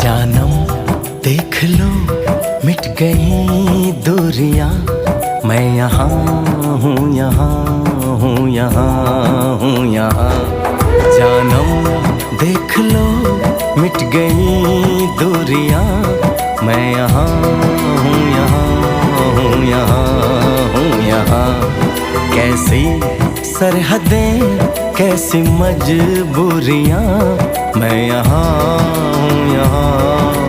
जानम देख लो मिट गई दूरियां, मैं यहाँ हूँ, यहाँ हूँ, यहाँ हूँ, यहाँ। जानम देख लो मिट गई दूरियां, मैं यहाँ हूँ, यहाँ हूँ, यहाँ हूँ, यहाँ। कैसी सरहदें कैसी मजबूरियां, मैं यहाँ हूँ, यहाँ